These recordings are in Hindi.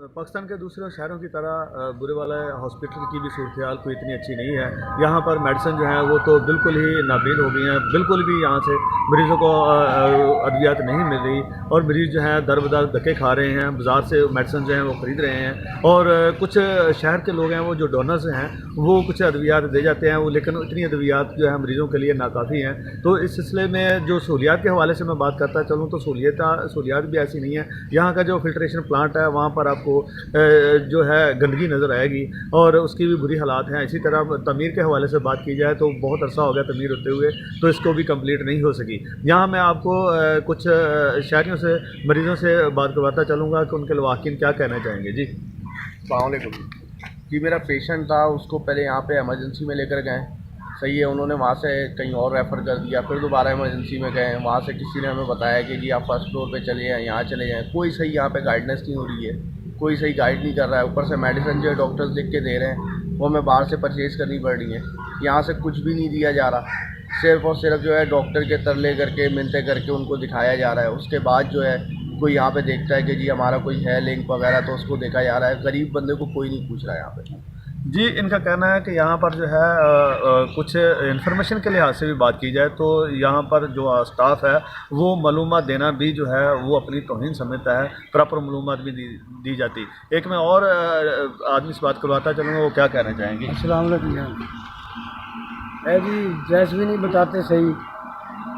पाकिस्तान के दूसरे शहरों की तरह बुरेवाला हॉस्पिटल की भी सूरत हाल कोई इतनी अच्छी नहीं है। यहाँ पर मेडिसिन जो है वो तो बिल्कुल ही नाबीद हो गई हैं, बिल्कुल भी यहाँ से मरीज़ों को अद्वियात नहीं मिल रही और मरीज़ जो हैं दर बदर धक्के खा रहे हैं, बाज़ार से मेडिसिन जो हैं वो ख़रीद रहे हैं और कुछ शहर के लोग हैं वो जो डोनर्स हैं वो कुछ अद्वियात दे जाते हैं, वो लेकिन इतनी अद्वियात जो है मरीज़ों के लिए नाकाफ़ी हैं। तो इस सिलसिले में जो सहूलियात के हवाले से मैं बात करता चलूँ तो सहूलियात भी ऐसी नहीं है। यहाँ का जो फिल्ट्रेशन प्लांट है वहाँ पर आपको जो है गंदगी नज़र आएगी और उसकी भी बुरी हालात हैं। इसी तरह तमीर के हवाले से बात की जाए तो बहुत अरसा हो गया तमीर होते हुए, तो इसको भी कंप्लीट नहीं हो सकी। यहाँ मैं आपको कुछ शहरियों से, मरीज़ों से बात करवाता चलूँगा कि उनके लवाकिन क्या कहना चाहेंगे। जी अस्सलामुअलैकुम जी। मेरा पेशेंट था, उसको पहले यहाँ पे इमरजेंसी में लेकर गए, सही है, उन्होंने वहाँ से कहीं और रेफ़र कर दिया, फिर दोबारा इमरजेंसी में गए, वहाँ से किसी ने हमें बताया कि जी आप फर्स्ट फ्लोर पे चले जाएँ, यहाँ चले जाएँ। कोई सही यहाँ पे गाइडेंस नहीं हो रही है, कोई सही गाइड नहीं कर रहा है। ऊपर से मेडिसिन जो है डॉक्टर्स लिख के दे रहे हैं वो हमें बाहर से परचेज़ करनी पड़ रही है। यहाँ से कुछ भी नहीं दिया जा रहा, सिर्फ़ और सिर्फ जो है डॉक्टर के तरले करके, मिन्नतें करके उनको दिखाया जा रहा है। उसके बाद जो है कोई यहाँ पे देखता है कि जी हमारा कोई है लिंक वगैरह, तो उसको देखा जा रहा है। गरीब बंदे को कोई नहीं पूछ रहा है यहाँ पे। जी, इनका कहना है कि यहाँ पर जो है कुछ इन्फॉर्मेशन के लिहाज से भी बात की जाए तो यहाँ पर जो स्टाफ है वो मालूमात देना भी जो है वो अपनी तौहीन समझता है, प्रॉपर मालूमात भी दी जाती। एक मैं और आदमी से बात करवाता चलूँगा, वो क्या कहना चाहेंगे। अस्सलाम वालेकुम है जी। ड्रेस भी नहीं बताते सही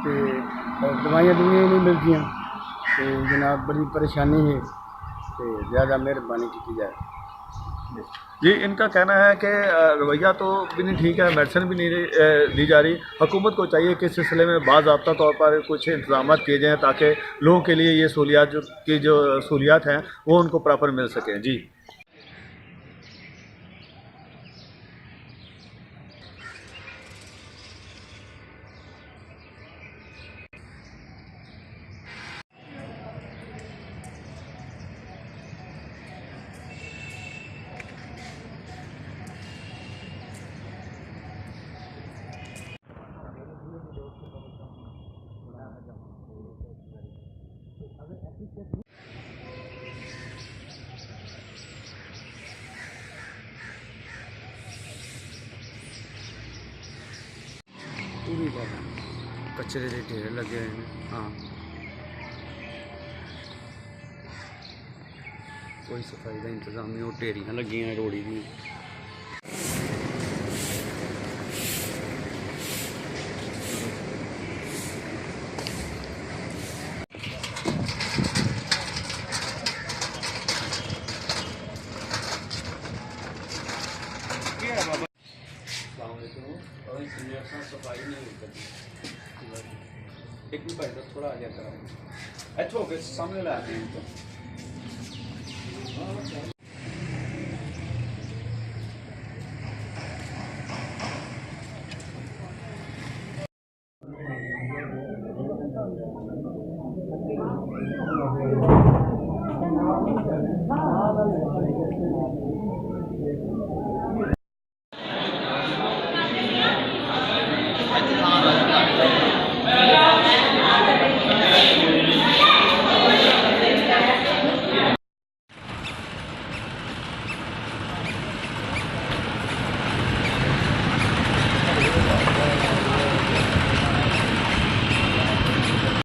तो दवाइयाँ नहीं मिलती हैं, तो जनाब बड़ी परेशानी है, तो ज़्यादा मेहरबानी की जाए। जी, इनका कहना है कि रवैया तो भी नहीं ठीक है, मेडिसिन भी नहीं दी जा रही। हुकूमत को चाहिए कि इस सिलसिले में बाज़ाब्ता तौर पर कुछ इंतजाम किए जाएँ ताकि लोगों के लिए ये सहूलियात हैं वो उनको प्रॉपर मिल सकें। जी कचरे के ढेर लगे हैं। हाँ, कोई सफाई का इंतजाम नहीं, वो ढेरियाँ लगी हैं रोड़ी दी। सफाई नहीं होती, एक भी भाई तो थोड़ा आ गया करा अच्छा होकर सामने लाते हैं तो।